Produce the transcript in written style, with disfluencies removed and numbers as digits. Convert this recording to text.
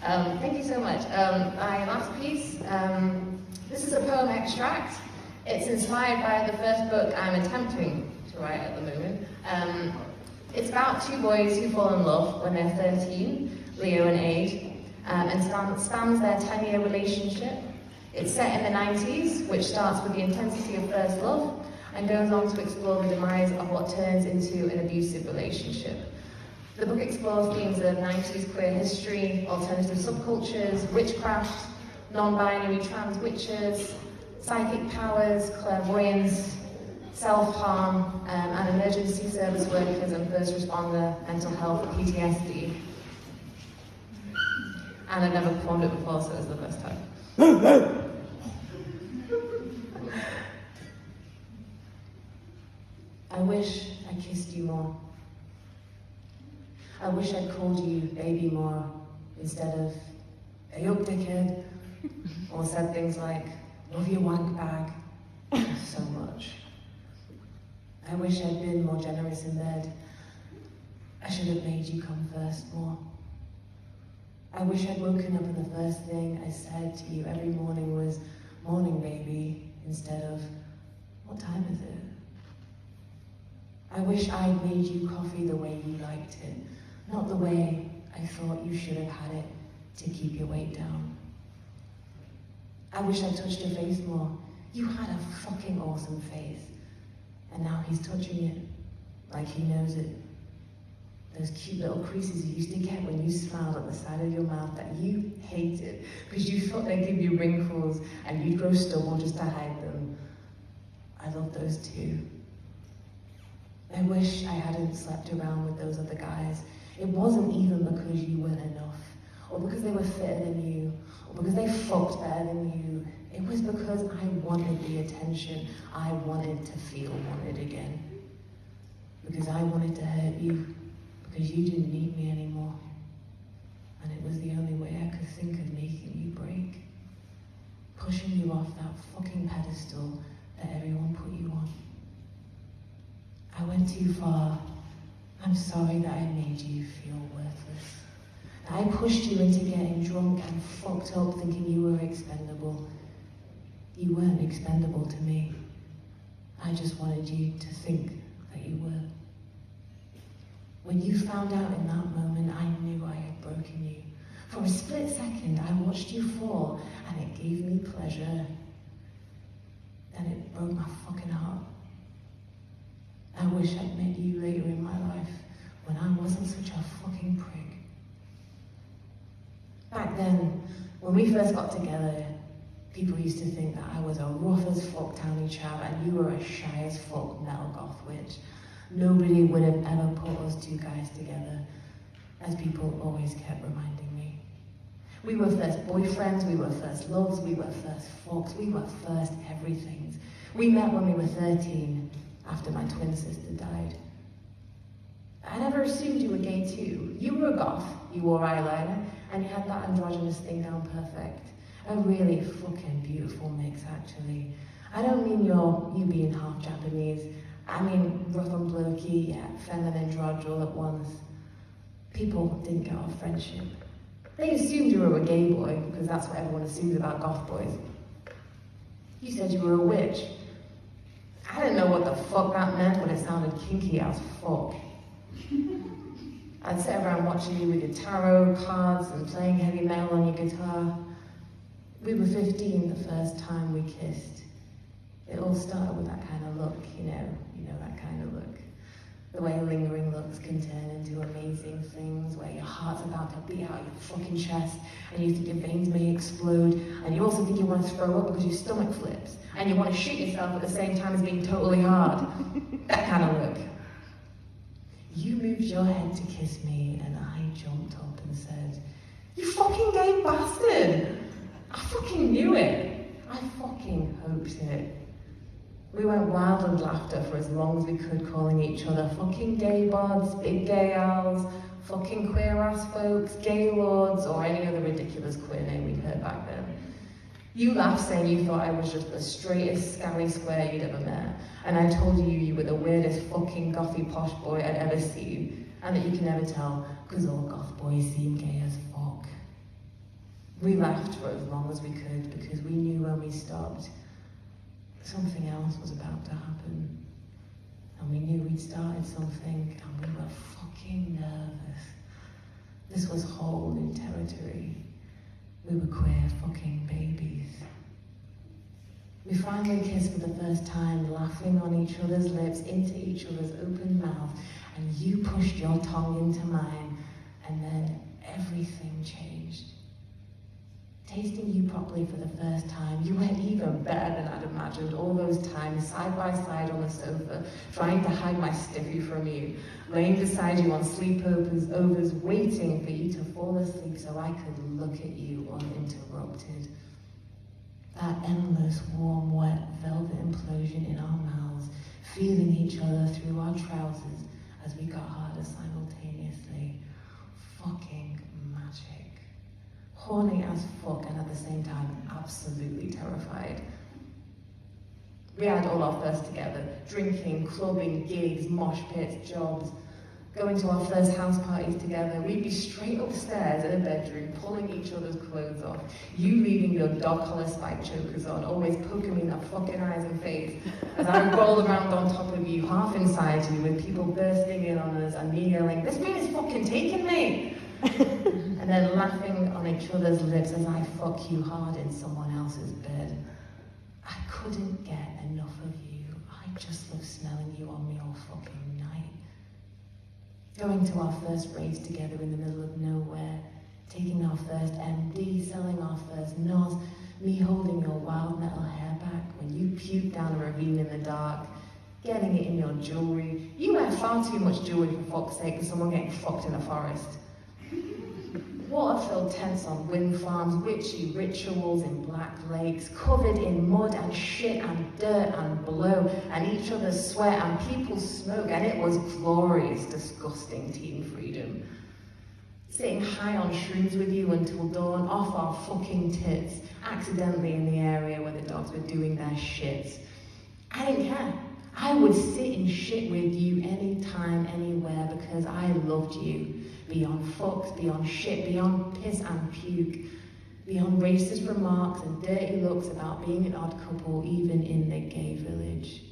Thank you so much. My last piece, this is a poem extract. It's inspired by the first book I'm attempting to write at the moment. It's about two boys who fall in love when they're 13, Leo and Ade, and spans their 10-year relationship. It's set in the 90s, which starts with the intensity of first love, and goes on to explore the demise of what turns into an abusive relationship. The book explores themes of 90s queer history, alternative subcultures, witchcraft, non-binary trans witches, psychic powers, clairvoyance, self-harm, and emergency service workers and first responder mental health, PTSD. And I'd never performed it before, so it was the first time. I wish I kissed you more. I wish I'd called you baby more instead of, hey up dickhead, or said things like, love your wank bag so much. I wish I'd been more generous in bed. I should have made you come first more. I wish I'd woken up and the first thing I said to you every morning was, morning baby, instead of, what time is it? I wish I'd made you coffee the way you liked it, not the way I thought you should have had it to keep your weight down. I wish I'd touched your face more. You had a fucking awesome face. And now he's touching it like he knows it. Those cute little creases you used to get when you smiled at the side of your mouth that you hated because you thought they'd give you wrinkles and you'd grow stubble just to hide them. I love those too. I wish I hadn't slept around with those other guys. It wasn't even because you weren't enough, or because they were fitter than you, or because they fucked better than you. It was because I wanted the attention. I wanted to feel wanted again. Because I wanted to hurt you, because you didn't need me anymore. And it was the only way I could think of making you break. Pushing you off that fucking pedestal that everyone put you on. I went too far. I'm sorry that I made you feel worthless. That I pushed you into getting drunk and fucked up thinking you were expendable. You weren't expendable to me. I just wanted you to think that you were. When you found out in that moment, I knew I had broken you. For a split second, I watched you fall, and it gave me pleasure. Then it broke my fucking heart. I wish I'd met you later in my life, when I wasn't such a fucking prick. Back then, when we first got together, people used to think that I was a rough as fuck townie chap and you were a shy as fuck metal goth witch. Nobody would have ever put us two guys together, as people always kept reminding me. We were first boyfriends, we were first loves, we were first fucks, we were first everythings. We met when we were 13, after my twin sister died. I never assumed you were gay too. You were a goth, you wore eyeliner, and you had that androgynous thing down perfect. A really fucking beautiful mix, actually. I don't mean you being half Japanese. I mean rough and blokey, yet feminine drudge all at once. People didn't get our friendship. They assumed you were a gay boy, because that's what everyone assumes about goth boys. You said you were a witch. I didn't know what the fuck that meant, but it sounded kinky as fuck. I'd sit around watching you with your tarot cards and playing heavy metal on your guitar. We were 15 the first time we kissed. It all started with that kind of look, you know that kind of look. The way lingering looks can turn into amazing things, where your heart's about to beat out your fucking chest, and you think your veins may explode, and you also think you want to throw up because your stomach flips, and you want to shoot yourself at the same time as being totally hard. That kind of look. You moved your head to kiss me, and I jumped up and said, "You fucking gay bastard!" I fucking knew it. I fucking hoped it. We went wild with laughter for as long as we could, calling each other fucking gay bods, big gay owls, fucking queer ass folks, gay lords, or any other ridiculous queer name we'd heard back then. You laughed saying you thought I was just the straightest scally square you'd ever met, and I told you you were the weirdest fucking gothy posh boy I'd ever seen, and that you can never tell, because all goth boys seem gay as fuck. We laughed for as long as we could because we knew when we stopped, something else was about to happen. And we knew we'd started something, and we were fucking nervous. This was whole new territory. We were queer fucking babies. We finally kissed for the first time, laughing on each other's lips, into each other's open mouth, and you pushed your tongue into mine, and then everything changed. Tasting you properly for the first time, you were even better than I'd imagined all those times, side by side on the sofa, trying to hide my stiffy from you, laying beside you on sleepovers, waiting for you to fall asleep so I could look at you uninterrupted. That endless, warm, wet, velvet implosion in our mouths, feeling each other through our trousers as we got harder simultaneously. Fucking magic. Horny as fuck, and at the same time, absolutely terrified. We had all our first together, drinking, clubbing, gigs, mosh pits, jobs, going to our first house parties together. We'd be straight upstairs in a bedroom, pulling each other's clothes off, you leaving your dog collar spike chokers on, always poking me in the fucking eyes and face, as I would roll around on top of you, half inside you, with people bursting in on us, and me yelling, "This man is fucking taking me!" And then laughing on each other's lips as I fuck you hard in someone else's bed. I couldn't get enough of you. I just love smelling you on me all fucking night. Going to our first raves together in the middle of nowhere, taking our first MD, selling our first NOS, me holding your wild metal hair back when you puked down a ravine in the dark, getting it in your jewelry. You wear far too much jewelry for fuck's sake for someone getting fucked in a forest. Water-filled tents on wind farms, witchy rituals in black lakes, covered in mud and shit and dirt and blow, and each other's sweat and people's smoke, and it was glorious, disgusting teen freedom. Sitting high on shrooms with you until dawn, off our fucking tits, accidentally in the area where the dogs were doing their shits. I didn't care. I would sit in shit with you anytime, anywhere, because I loved you. Beyond fucks, beyond shit, beyond piss and puke, beyond racist remarks and dirty looks about being an odd couple, even in the gay village.